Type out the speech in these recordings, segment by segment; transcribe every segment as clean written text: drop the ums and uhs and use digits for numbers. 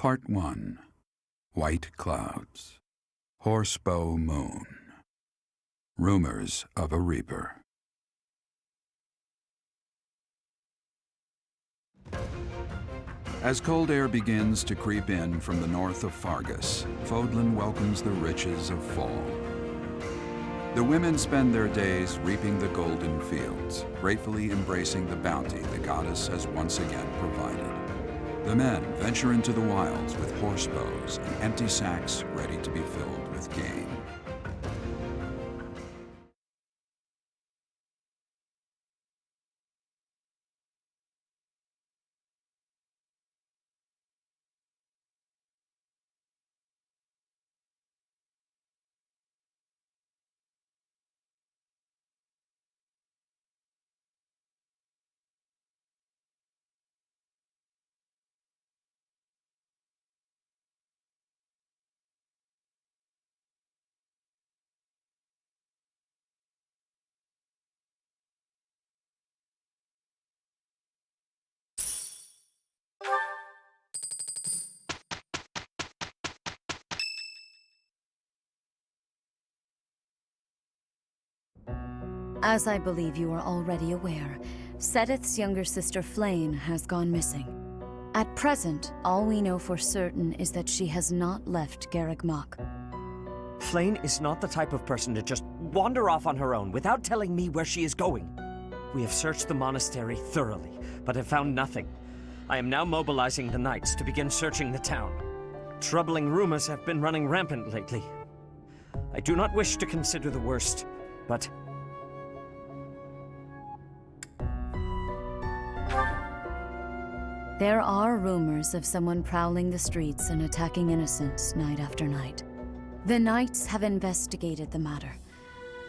Part 1. White Clouds. Horsebow Moon. Rumors of a Reaper. As cold air begins to creep in from the north of Fargus, Fodlan welcomes the riches of fall. The women spend their days reaping the golden fields, gratefully embracing the bounty the goddess has once again provided. The men venture into the wilds with horsebows and empty sacks ready to be filled with game. As I believe you are already aware, Seteth's younger sister Flayn has gone missing. At present, all we know for certain is that she has not left Garreg Mach. Flayn is not the type of person to just wander off on her own without telling me where she is going. We have searched the monastery thoroughly, but have found nothing. I am now mobilizing the knights to begin searching the town. Troubling rumors have been running rampant lately. I do not wish to consider the worst, but there are rumors of someone prowling the streets and attacking innocents night after night. The Knights have investigated the matter.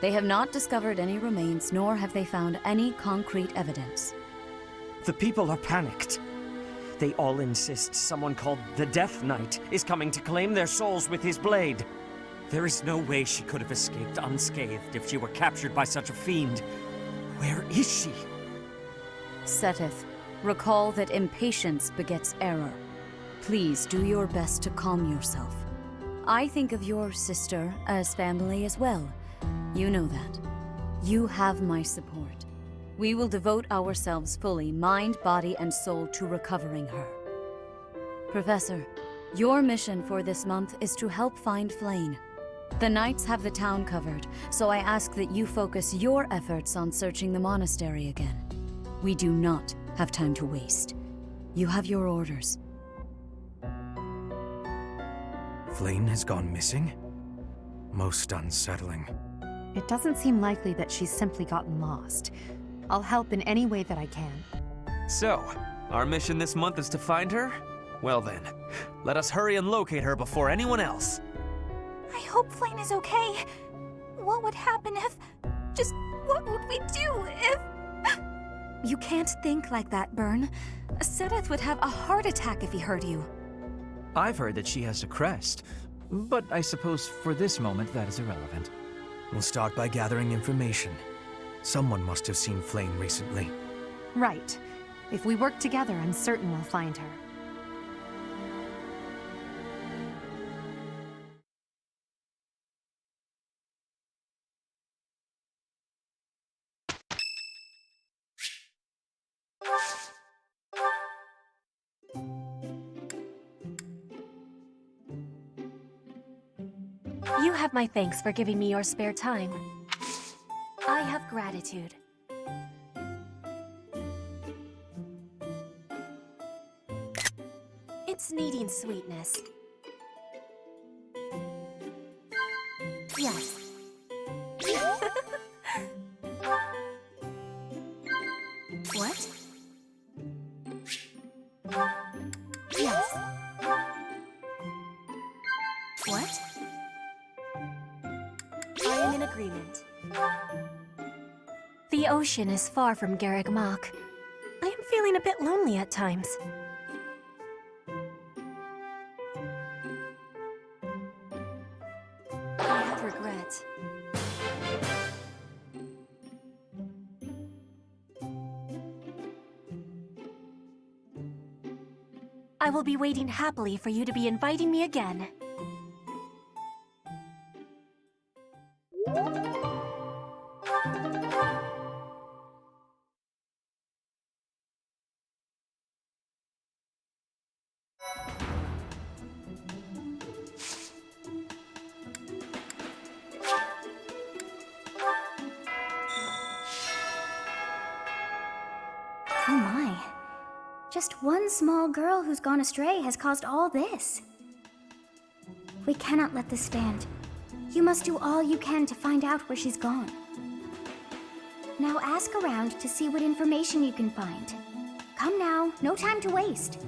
They have not discovered any remains, nor have they found any concrete evidence. the people are panicked. They all insist someone called the Death Knight is coming to claim their souls with his blade. There is no way she could have escaped unscathed if she were captured by such a fiend. Where is she? Seteth, recall that impatience begets error. Please do your best to calm yourself. I think of your sister as family as well. You know that. You have my support. We will devote ourselves fully, mind, body, and soul to recovering her. Professor, your mission for this month is to help find Flayn. The Knights have the town covered, so I ask that you focus your efforts on searching the monastery again. We do not have time to waste. You have your orders. Flayn has gone missing? Most unsettling. It doesn't seem likely that she's simply gotten lost. I'll help in any way that I can. So, our mission this month is to find her? Well then, let us hurry and locate her before anyone else. I hope Flayn is okay. What would happen if... Just what would we do if... You can't think like that, Byrne. Seteth would have a heart attack if he heard you. I've heard that she has a crest, but I suppose for this moment that is irrelevant. We'll start by gathering information. Someone must have seen Flayn recently. Right. If we work together, I'm certain we'll find her. You have my thanks for giving me your spare time. I have gratitude. It's needing sweetness. Yes. What? Yes. What? I am in agreement. The ocean is far from Garreg Mach. I am feeling a bit lonely at times. I have regret. I will be waiting happily for you to be inviting me again. Oh my. Just one small girl who's gone astray has caused all this. We cannot let this stand. You must do all you can to find out where she's gone. Now ask around to see what information you can find. Come now, no time to waste.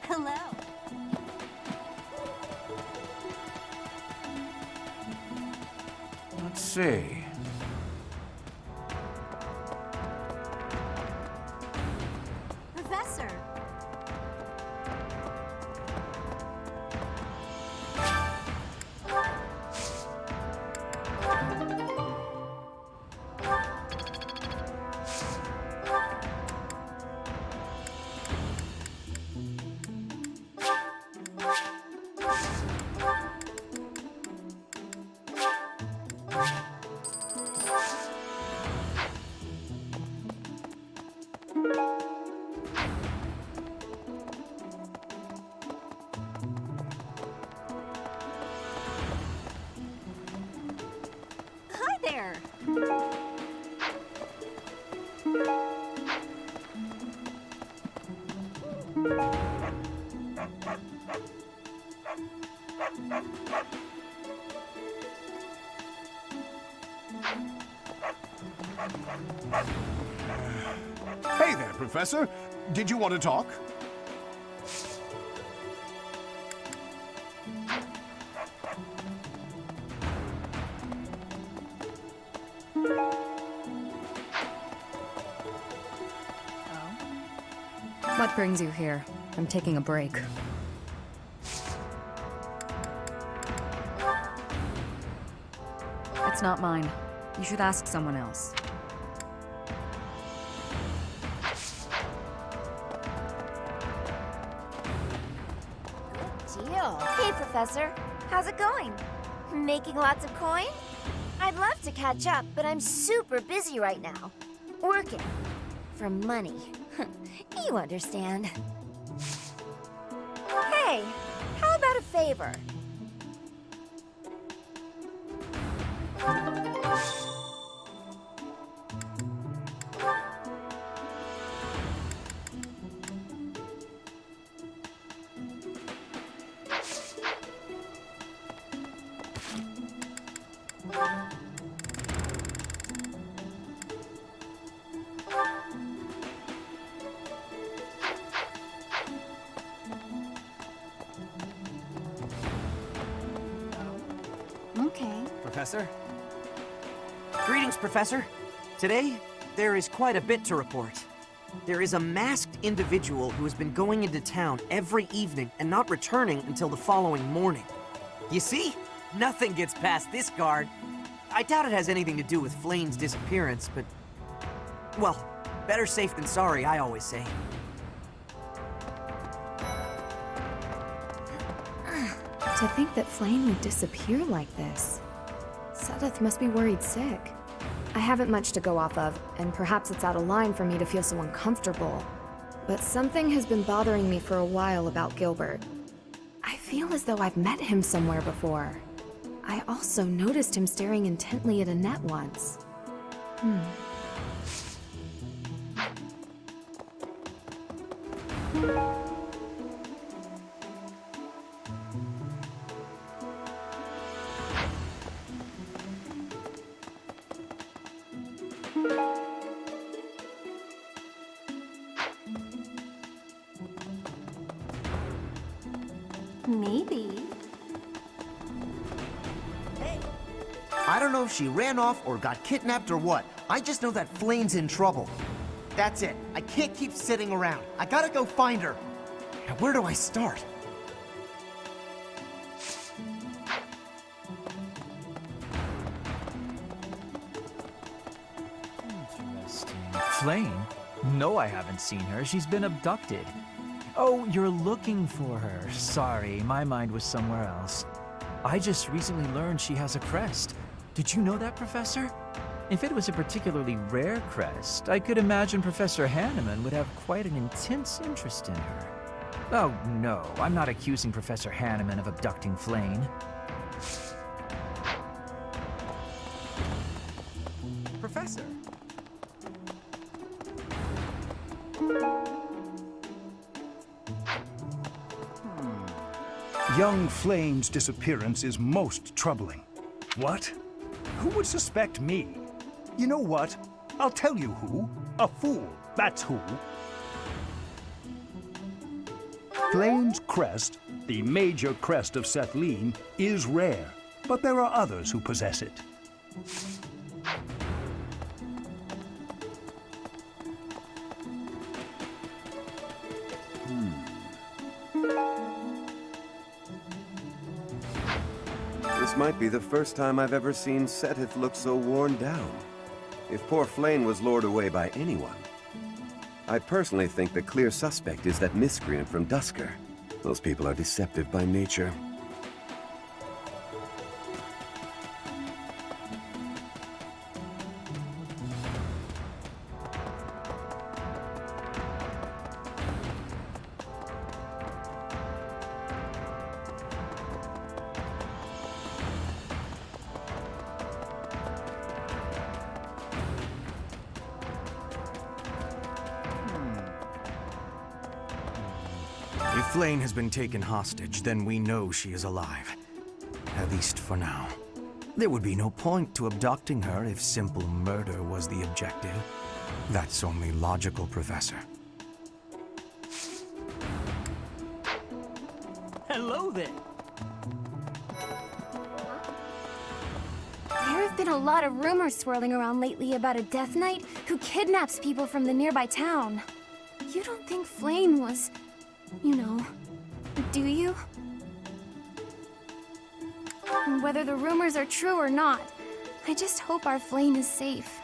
Hello. Let's see. Professor. Hi there. Hey there, Professor. Did you want to talk? What brings you here? I'm taking a break. It's not mine. You should ask someone else. Deal. Hey, Professor. How's it going? Making lots of coin? I'd love to catch up, but I'm super busy right now. Working. For money. You understand. Hey, how about a favor? Okay. Professor? Greetings, Professor. Today, there is quite a bit to report. There is a masked individual who has been going into town every evening and not returning until the following morning. You see? Nothing gets past this guard. I doubt it has anything to do with Flayn's disappearance, but... well, better safe than sorry, I always say. To think that Flayn would disappear like this. Seteth must be worried sick. I haven't much to go off of, and perhaps it's out of line for me to feel so uncomfortable. But something has been bothering me for a while about Gilbert. I feel as though I've met him somewhere before. I also noticed him staring intently at Annette once. Maybe. I don't know if she ran off or got kidnapped or what. I just know that Flayn's in trouble. That's it. I can't keep sitting around. I gotta go find her. Now, where do I start? Flayn? No, I haven't seen her. She's been abducted. Oh, you're looking for her. Sorry, my mind was somewhere else. I just recently learned she has a crest. Did you know that, Professor? If it was a particularly rare crest, I could imagine Professor Hanneman would have quite an intense interest in her. Oh, no, I'm not accusing Professor Hanneman of abducting Flayn. Professor! Young Flayn's disappearance is most troubling. What? Who would suspect me? You know what? I'll tell you who. A fool, that's who. Flayn's crest, the major crest of Flayn, is rare, but there are others who possess it. This might be the first time I've ever seen Seteth look so worn down. If poor Flayn was lured away by anyone. I personally think the clear suspect is that miscreant from Dusker. Those people are deceptive by nature. If Flayn has been taken hostage, then we know she is alive. At least for now. There would be no point to abducting her if simple murder was the objective. That's only logical, Professor. Hello there! There have been a lot of rumors swirling around lately about a Death Knight who kidnaps people from the nearby town. You don't think Flayn was, you know, do you? Whether the rumors are true or not, I just hope our Flayn is safe.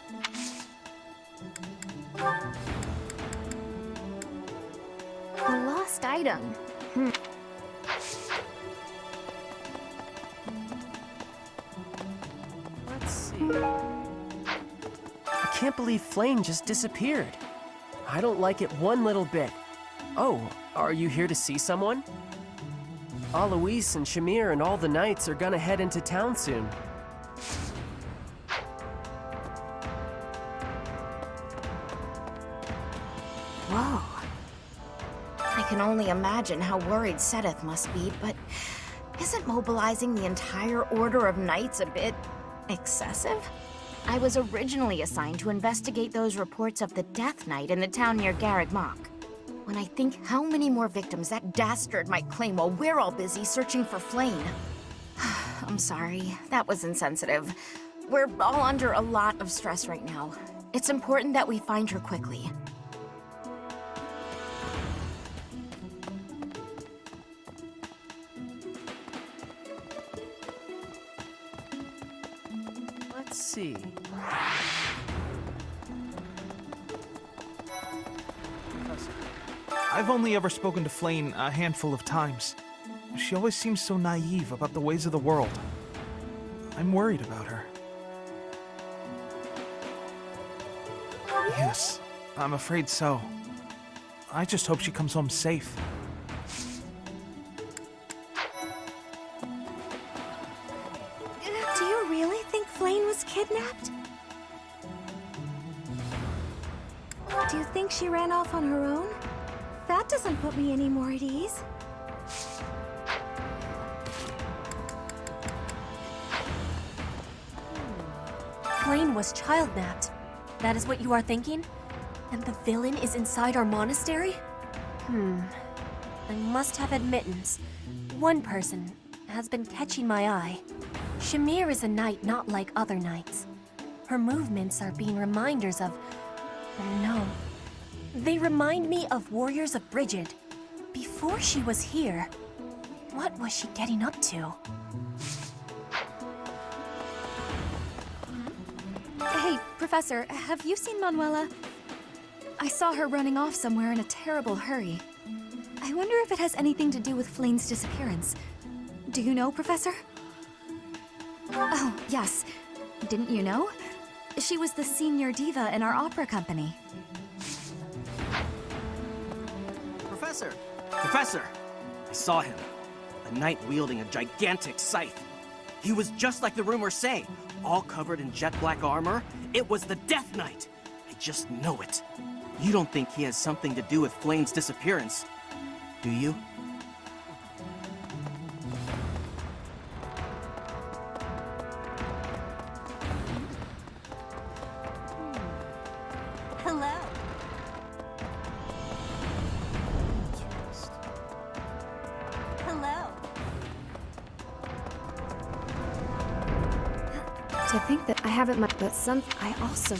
A lost item. Let's see. I can't believe Flayn just disappeared. I don't like it one little bit. Oh, are you here to see someone? Alois and Shamir and all the knights are gonna head into town soon. Whoa. I can only imagine how worried Seteth must be, but isn't mobilizing the entire Order of Knights a bit excessive? I was originally assigned to investigate those reports of the Death Knight in the town near Garreg Mach. When I think how many more victims that dastard might claim while we're all busy searching for Flayn. I'm sorry, that was insensitive. We're all under a lot of stress right now. It's important that we find her quickly. Let's see. I've only ever spoken to Flayn a handful of times. She always seems so naive about the ways of the world. I'm worried about her. Yes, I'm afraid so. I just hope she comes home safe. Do you really think Flayn was kidnapped? Do you think she ran off on her own? That doesn't put me any more at ease. Flayn was child-napped. That is what you are thinking? And the villain is inside our monastery? I must have admittance. One person has been catching my eye. Shamir is a knight not like other knights. Her movements are being reminders of... No. They remind me of warriors of Brigid. Before she was here, what was she getting up to? Hey, Professor, have you seen Manuela? I saw her running off somewhere in a terrible hurry. I wonder if it has anything to do with Flayn's disappearance. Do you know, Professor? Oh, yes. Didn't you know? She was the senior diva in our opera company. Professor! Professor! I saw him. A knight wielding a gigantic scythe. He was just like the rumors say, all covered in jet black armor. It was the Death Knight. I just know it. You don't think he has something to do with Flayn's disappearance, do you? Hello. Hello. To think that I haven't much, but I also...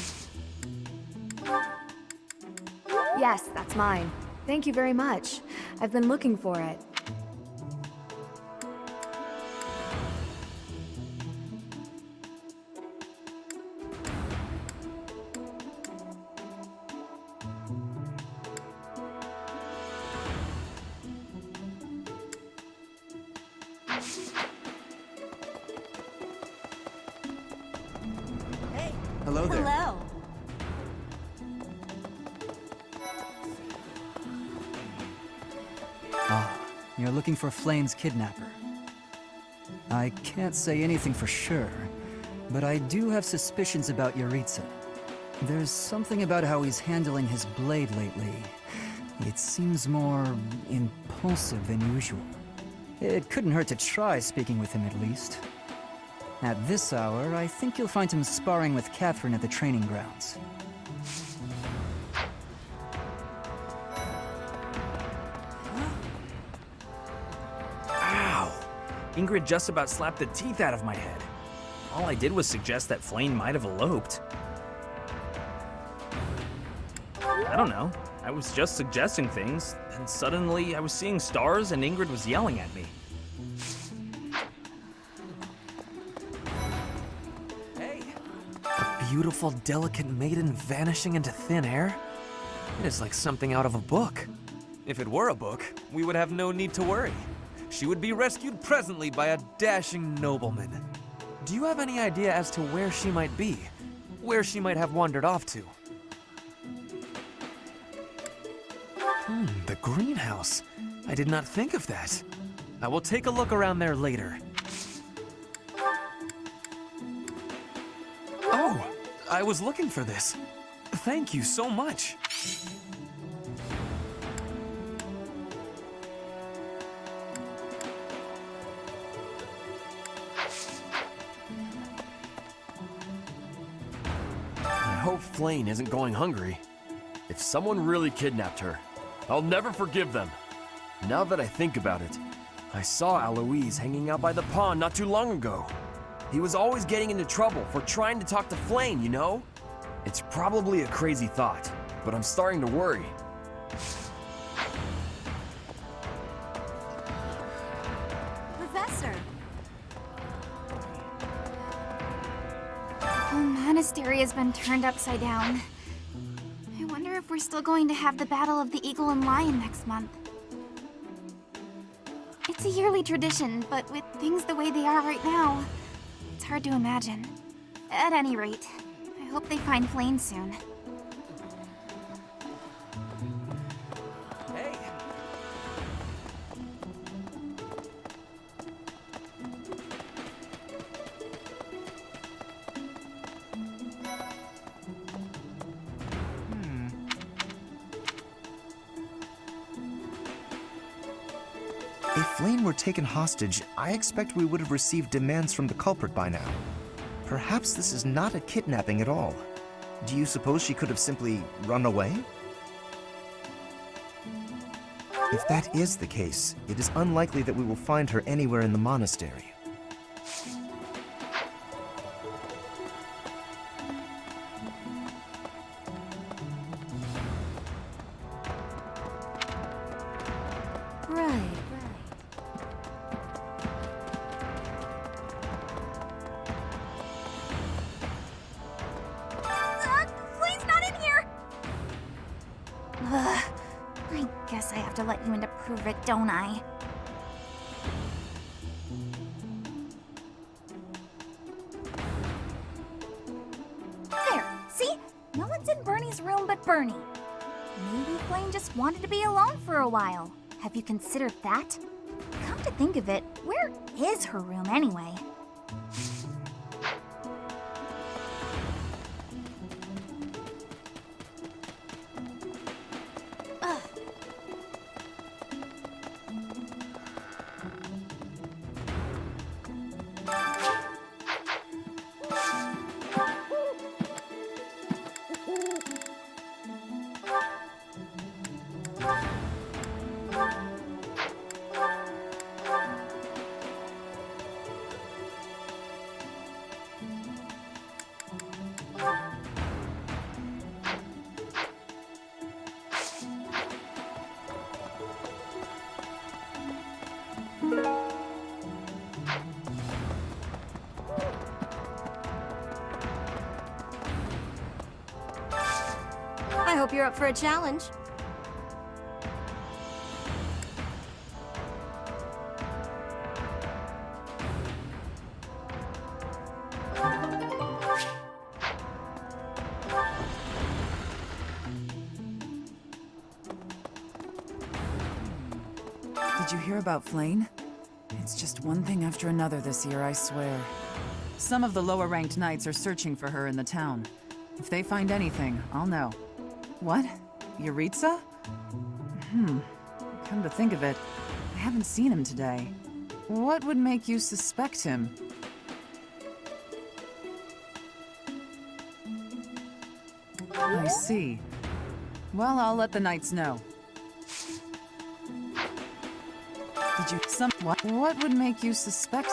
Yes, that's mine. Thank you very much. I've been looking for it. Hello there. Hello. Ah, you're looking for Flayn's kidnapper. I can't say anything for sure, but I do have suspicions about Yaritza. There's something about how he's handling his blade lately. It seems more impulsive than usual. It couldn't hurt to try speaking with him at least. At this hour, I think you'll find him sparring with Catherine at the training grounds. Ow! Ingrid just about slapped the teeth out of my head. All I did was suggest that Flayn might have eloped. I don't know. I was just suggesting things, and suddenly I was seeing stars and Ingrid was yelling at me. Hey! A beautiful, delicate maiden vanishing into thin air? It is like something out of a book. If it were a book, we would have no need to worry. She would be rescued presently by a dashing nobleman. Do you have any idea as to where she might be? Where she might have wandered off to? The greenhouse. I did not think of that. I will take a look around there later. Oh, I was looking for this. Thank you so much. I hope Flayn isn't going hungry. If someone really kidnapped her, I'll never forgive them. Now that I think about it, I saw Aloise hanging out by the pond not too long ago. He was always getting into trouble for trying to talk to Flayn, you know? It's probably a crazy thought, but I'm starting to worry. Professor. The whole monastery has been turned upside down. I wonder if we're still going to have the Battle of the Eagle and Lion next month. It's a yearly tradition, but with things the way they are right now, it's hard to imagine. At any rate, I hope they find Flayn soon. Hey! If Flayn were taken hostage, I expect we would have received demands from the culprit by now. Perhaps this is not a kidnapping at all. Do you suppose she could have simply run away? If that is the case, it is unlikely that we will find her anywhere in the monastery. you into prove it, don't I? There, see? No one's in Bernie's room but Bernie. Maybe Flayn just wanted to be alone for a while. Have you considered that? Come to think of it, where is her room anyway? Ugh. I hope you're up for a challenge. Did you hear about Flayn? It's just one thing after another this year, I swear. Some of the lower-ranked knights are searching for her in the town. If they find anything, I'll know. What? Yaritza? Come to think of it, I haven't seen him today. What would make you suspect him? I see. Well, I'll let the knights know. Did you what would make you suspect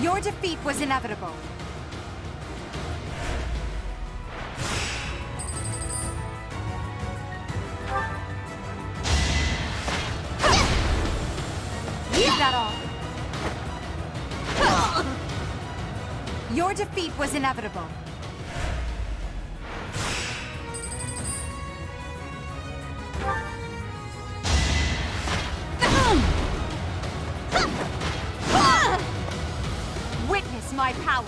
Your defeat was inevitable. Leave that all. Your defeat was inevitable. Witness my power.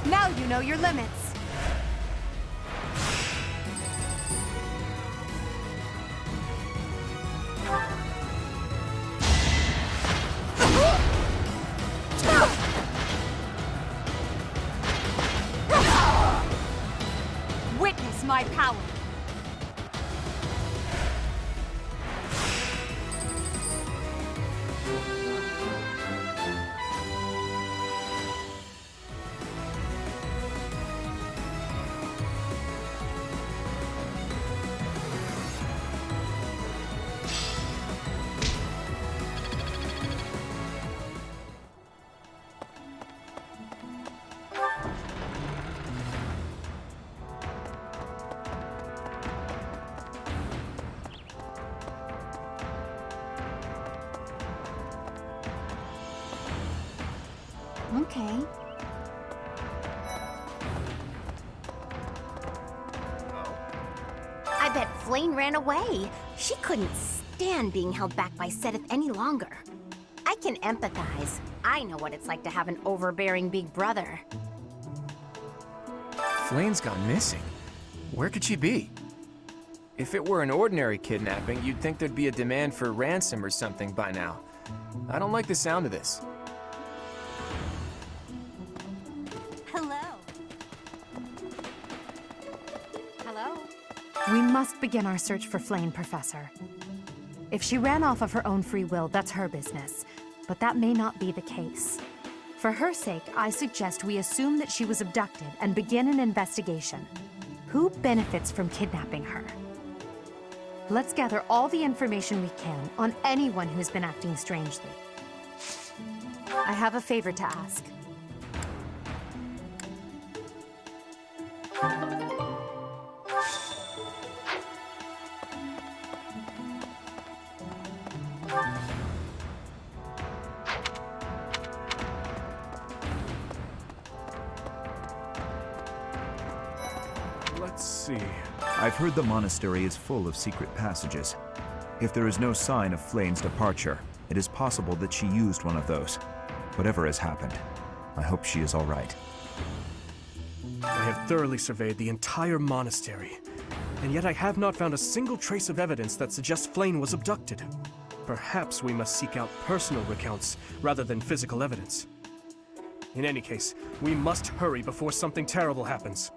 Now you know your limits. Witness my power. Okay. I bet Flayn ran away. She couldn't stand being held back by Seteth any longer. I can empathize. I know what it's like to have an overbearing big brother. Flayn's gone missing. Where could she be? If it were an ordinary kidnapping, you'd think there'd be a demand for ransom or something by now. I don't like the sound of this. Hello. Hello? We must begin our search for Flayn, Professor. If she ran off of her own free will, that's her business. But that may not be the case. For her sake, I suggest we assume that she was abducted and begin an investigation. Who benefits from kidnapping her? Let's gather all the information we can on anyone who's been acting strangely. I have a favor to ask. Let's see. I've heard the monastery is full of secret passages. If there is no sign of Flayn's departure, it is possible that she used one of those. Whatever has happened, I hope she is all right. I have thoroughly surveyed the entire monastery, and yet I have not found a single trace of evidence that suggests Flayn was abducted. Perhaps we must seek out personal recounts rather than physical evidence. In any case, we must hurry before something terrible happens.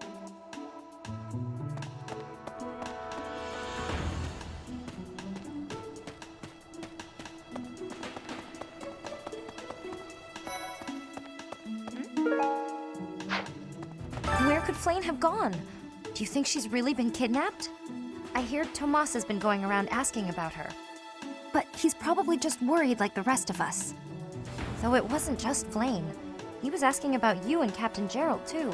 Where could Flayn have gone? Do you think she's really been kidnapped? I hear Tomas has been going around asking about her. But he's probably just worried like the rest of us. Though it wasn't just Flayn. He was asking about you and Captain Gerald, too.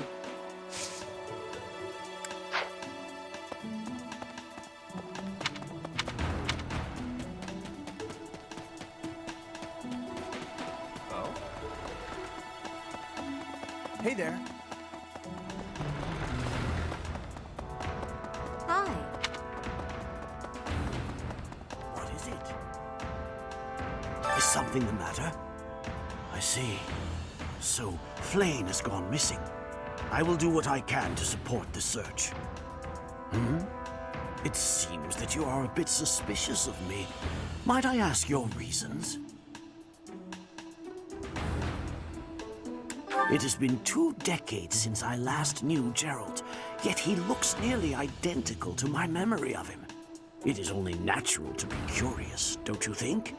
Oh? Hey there. Hi. What is it? Is something the matter? I see. So, Flayn has gone missing. I will do what I can to support the search. It seems that you are a bit suspicious of me. Might I ask your reasons? It has been 2 decades since I last knew Gerald, yet he looks nearly identical to my memory of him. It is only natural to be curious, don't you think?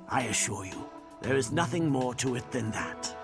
I assure you, there is nothing more to it than that.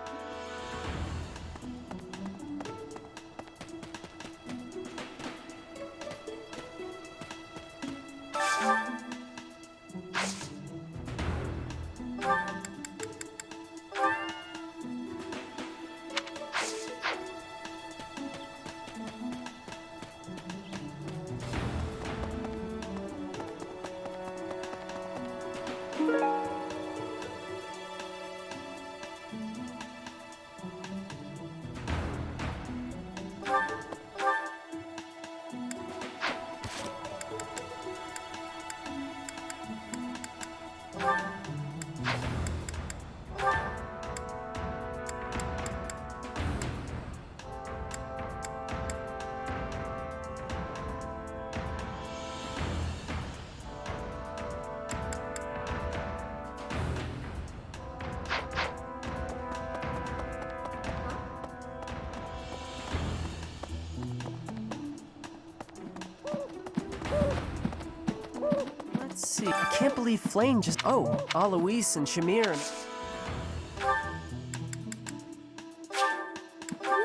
Let's see. I can't believe Flayn just. Oh, Alois and Shamir and.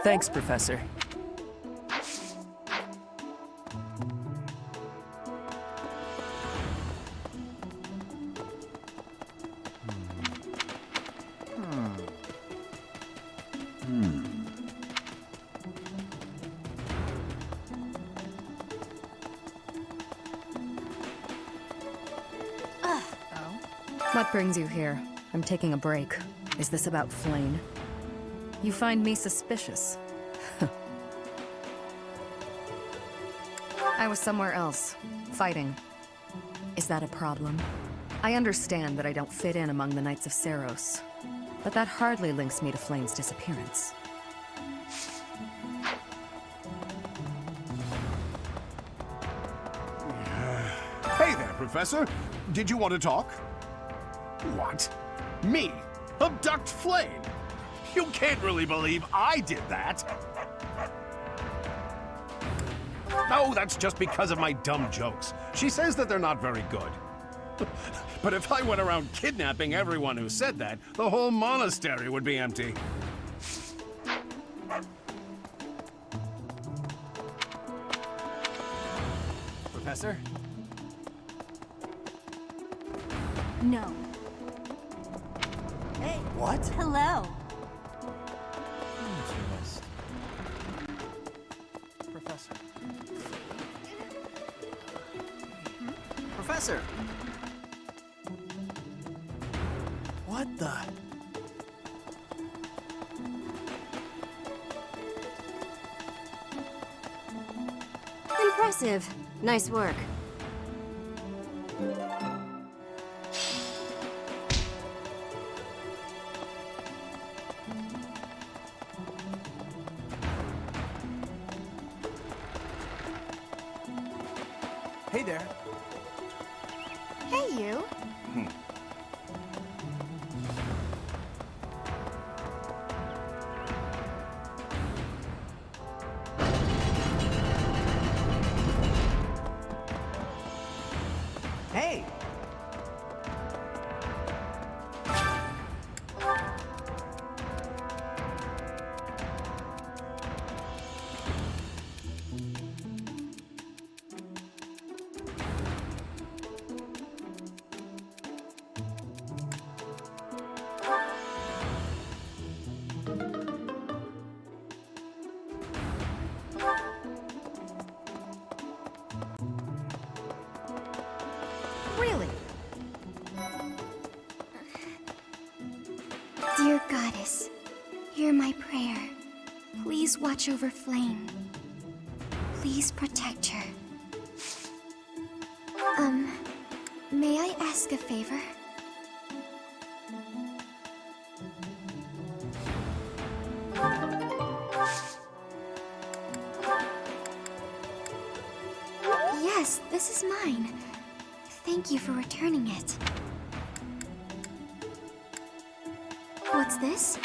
Thanks, Professor. What brings you here? I'm taking a break. Is this about Flayn? You find me suspicious. I was somewhere else, fighting. Is that a problem? I understand that I don't fit in among the Knights of Seiros, but that hardly links me to Flayn's disappearance. Hey there, Professor. Did you want to talk? What? Me? Abduct Flayn? You can't really believe I did that. No, that's just because of my dumb jokes. She says that they're not very good. But if I went around kidnapping everyone who said that, the whole monastery would be empty. Professor? No. Hey, what? Hello. Professor. Professor! What the? Impressive. Nice work. Hey there. Hey, you. Hey! Really? Dear Goddess, hear my prayer. Please watch over Flayn. Please protect her. May I ask a favor? Yes, this is mine. Thank you for returning it. What's this?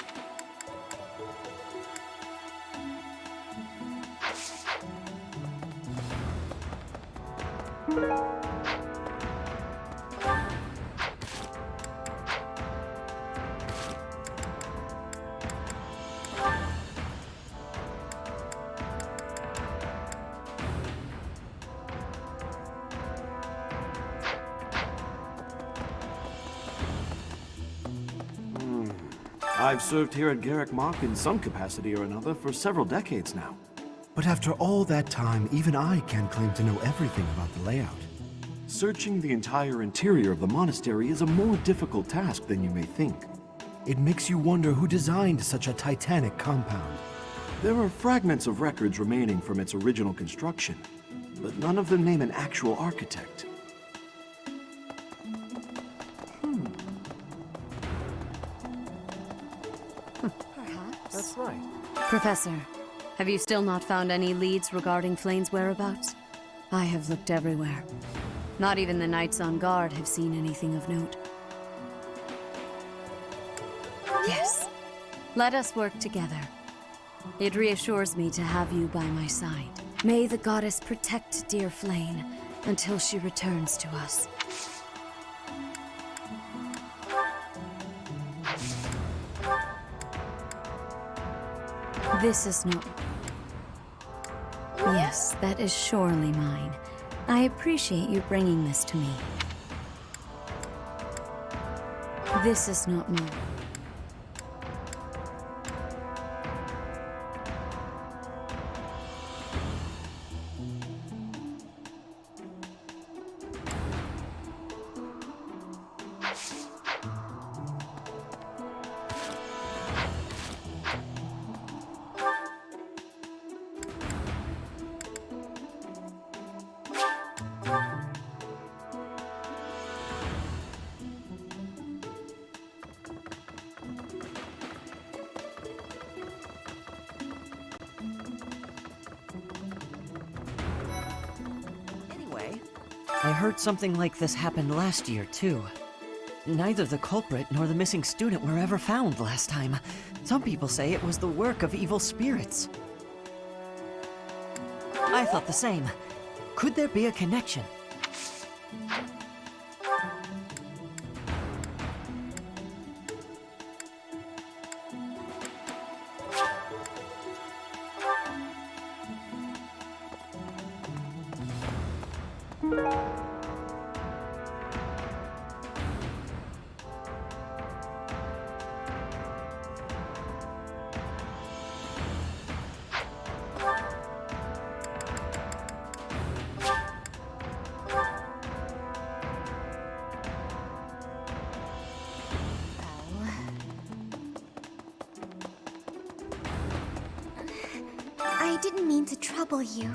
I've served here at Garrick Mach in some capacity or another for several decades now. But after all that time, even I can't claim to know everything about the layout. Searching the entire interior of the monastery is a more difficult task than you may think. It makes you wonder who designed such a titanic compound. There are fragments of records remaining from its original construction, but none of them name an actual architect. That's right. Professor, have you still not found any leads regarding Flayn's whereabouts? I have looked everywhere. Not even the knights on guard have seen anything of note. Yes. Let us work together. It reassures me to have you by my side. May the goddess protect dear Flayn until she returns to us. This is not... Yes, that is surely mine. I appreciate you bringing this to me. This is not mine. I heard something like this happened last year, too. Neither the culprit nor the missing student were ever found last time. Some people say it was the work of evil spirits. I thought the same. Could there be a connection? I didn't mean to trouble you.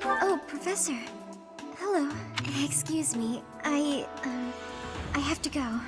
Oh, Professor. Hello. Excuse me. I have to go.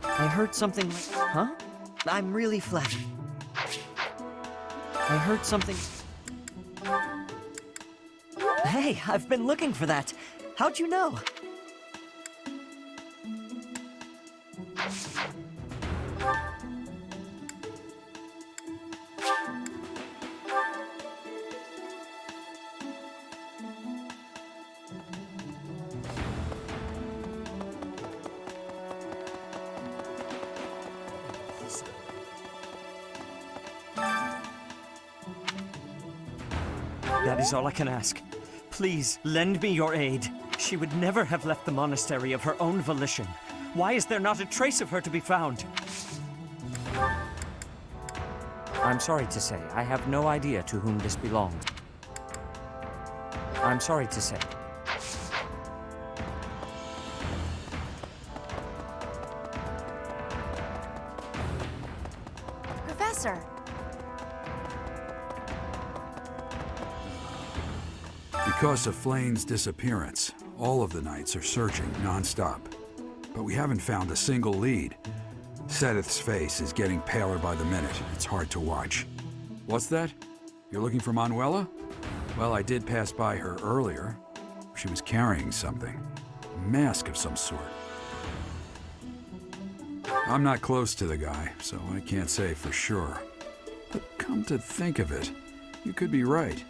I heard something like... Huh? I'm really flattered. I heard something... Hey, I've been looking for that. How'd you know? That is all I can ask. Please, lend me your aid. She would never have left the monastery of her own volition. Why is there not a trace of her to be found? I'm sorry to say, I have no idea to whom this belonged. I'm sorry to say. Professor! Because of Flayn's disappearance, all of the knights are searching non-stop. But we haven't found a single lead. Sedith's face is getting paler by the minute. It's hard to watch. What's that? You're looking for Manuela? Well, I did pass by her earlier. She was carrying something. A mask of some sort. I'm not close to the guy, so I can't say for sure. But come to think of it, you could be right.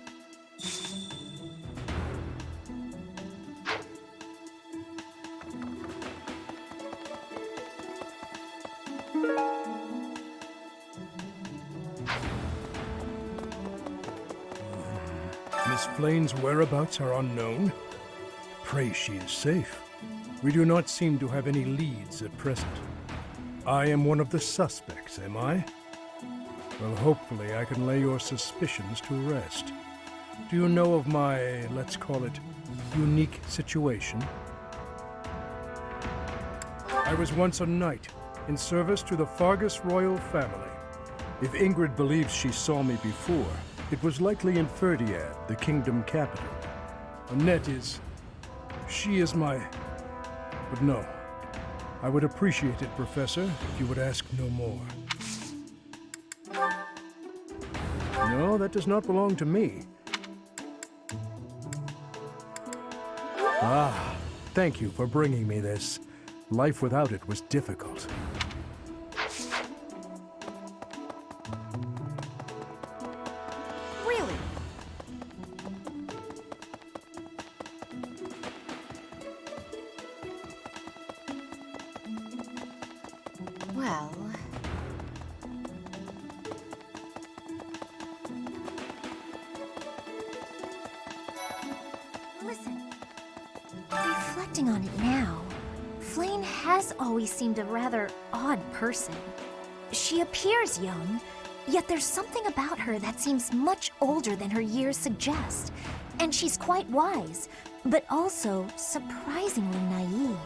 Miss Flayn's whereabouts are unknown. Pray she is safe. We do not seem to have any leads at present. I am one of the suspects, am I? Well, hopefully I can lay your suspicions to rest. Do you know of my, let's call it, unique situation? I was once a knight, in service to the Fargus royal family. If Ingrid believes she saw me before, it was likely in Ferdiad, the kingdom capital. Annette is... she is my... but no. I would appreciate it, Professor, if you would ask no more. No, that does not belong to me. Ah, thank you for bringing me this. Life without it was difficult. Really? Well... Listen. Reflecting on it now, Flayn has always seemed a rather odd person. She appears young, yet there's something about her that seems much older than her years suggest. And she's quite wise, but also surprisingly naive.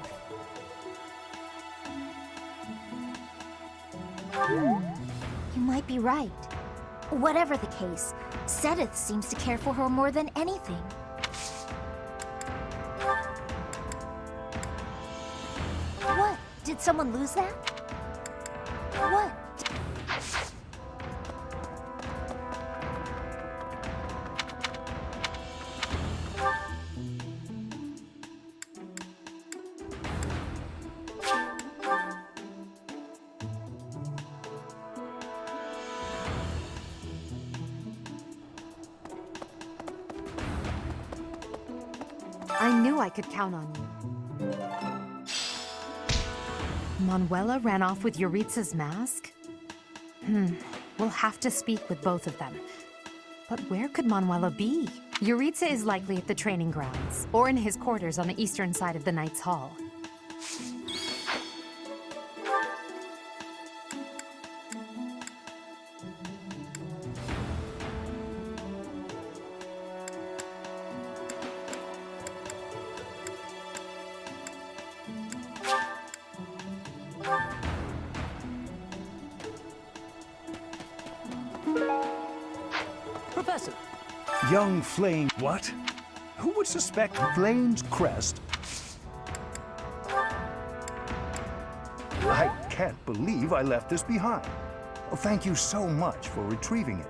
You might be right. Whatever the case, Sedith seems to care for her more than anything. What? Did someone lose that? What? I knew I could count on you. Manuela ran off with Yuritsa's mask? We'll have to speak with both of them. But where could Manuela be? Yuritsa is likely at the training grounds, or in his quarters on the eastern side of the Knight's Hall. Professor! Young Flayn... What? Who would suspect Flayn's crest? I can't believe I left this behind. Thank you so much for retrieving it.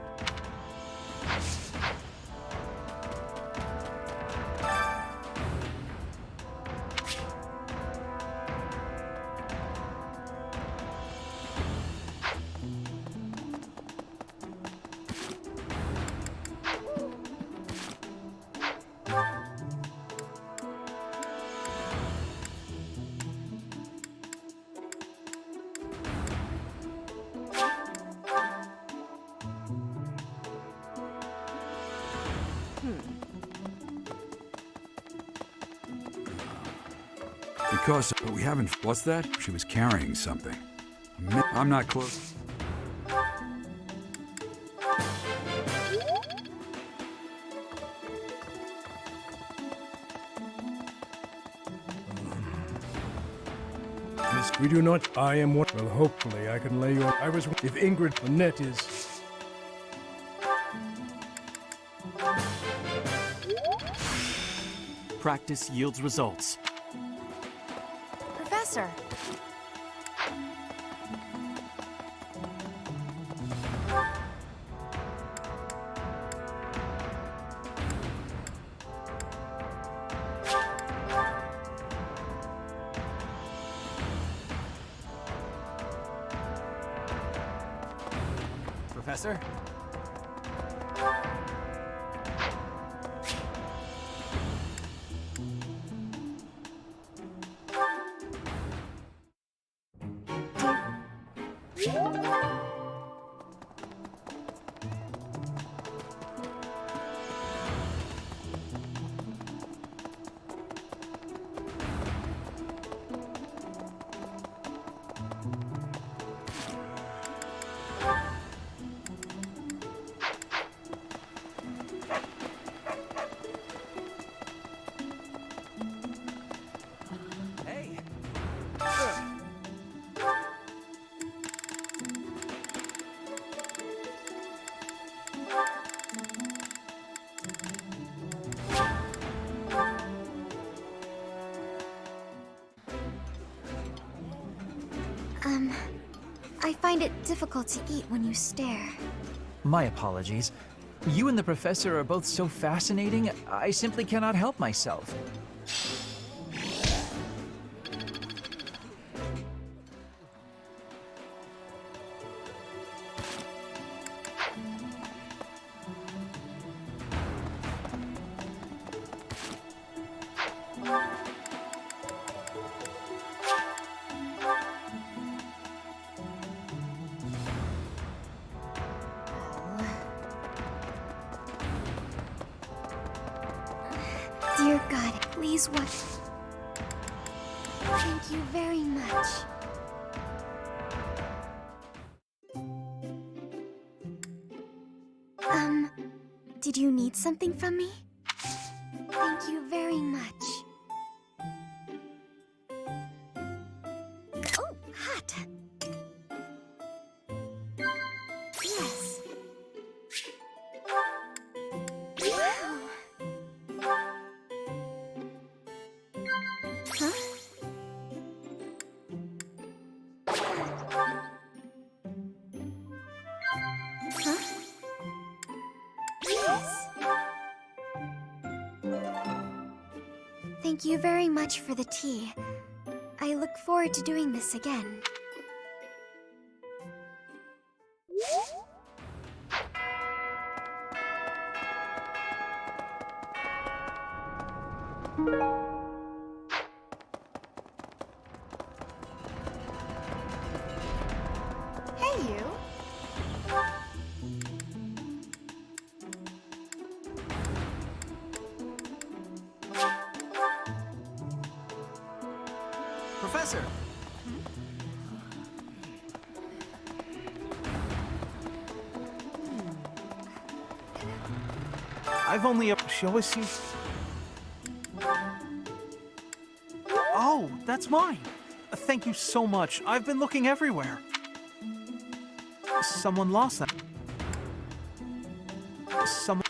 Because we haven't... What's that? She was carrying something. I'm not close. We do not... I am what... Well, hopefully I can lay your... I was... If Ingrid Lynette is... Practice yields results. Professor! Professor? I find it difficult to eat when you stare. My apologies. You and the professor are both so fascinating, I simply cannot help myself. Dear God, please what? Thank you very much. Did you need something from me? Thank you very much. Oh, hot! Yes. Wow. Huh? Huh? Yes. Thank you very much for the tea. I look forward to doing this again. Hey, you. Professor! I've only she always seems... Oh, that's mine! Thank you so much. I've been looking everywhere. Someone lost that. Someone...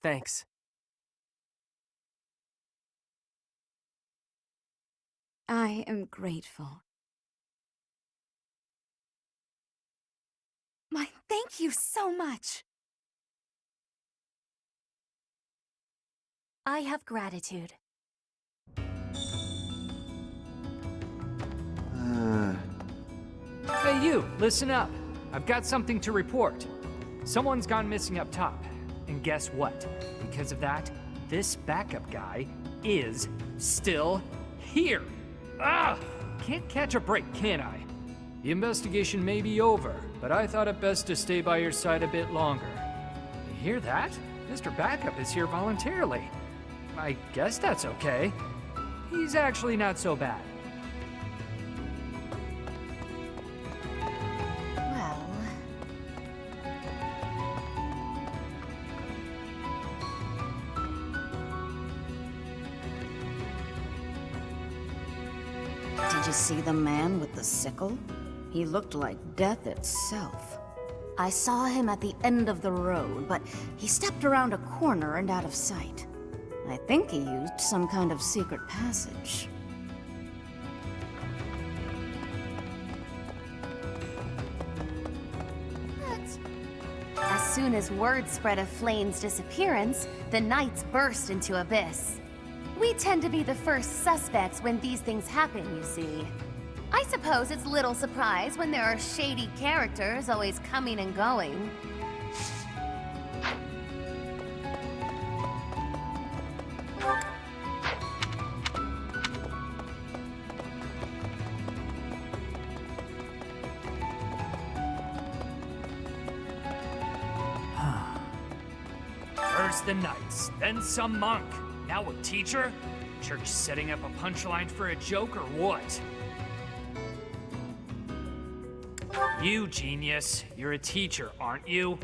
Thanks. I am grateful. Why, thank you so much. I have gratitude. Hey you, listen up. I've got something to report. Someone's gone missing up top. And guess what? Because of that, this backup guy is still here. Ah! Can't catch a break, can I? The investigation may be over, but I thought it best to stay by your side a bit longer. You hear that? Mr. Backup is here voluntarily. I guess that's okay. He's actually not so bad. Well... Did you see the man with the sickle? He looked like death itself. I saw him at the end of the road, but he stepped around a corner and out of sight. I think he used some kind of secret passage. As soon as word spread of Flayn's disappearance, the Knights burst into abyss. We tend to be the first suspects when these things happen, you see. I suppose it's little surprise when there are shady characters always coming and going. First the Knights, then some monk. Now a teacher? Church setting up a punchline for a joke or what? You genius, you're a teacher, aren't you?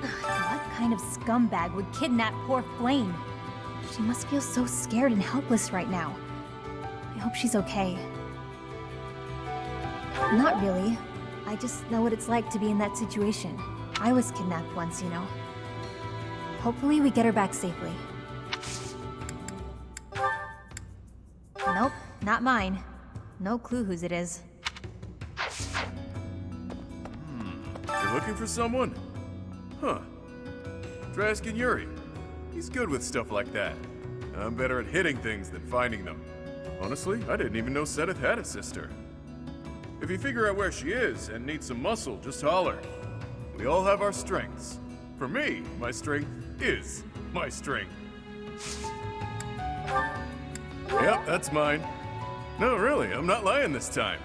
What kind of scumbag would kidnap poor Flayn? She must feel so scared and helpless right now. I hope she's okay. Not really. I just know what it's like to be in that situation. I was kidnapped once, you know. Hopefully we get her back safely. Nope, not mine. No clue whose it is. You're looking for someone? Huh. Try asking Yuri. He's good with stuff like that. I'm better at hitting things than finding them. Honestly, I didn't even know Sedith had a sister. If you figure out where she is and need some muscle, just holler. We all have our strengths. For me, my strength is my strength. Yep, that's mine. No, really, I'm not lying this time.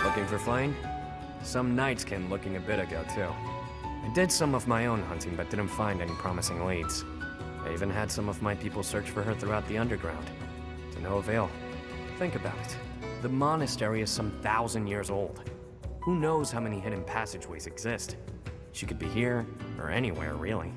Looking for Flayn? Some knights came looking a bit ago, too. I did some of my own hunting, but didn't find any promising leads. I even had some of my people search for her throughout the underground. To no avail. Think about it. The monastery is some 1,000 years old. Who knows how many hidden passageways exist? She could be here, or anywhere, really.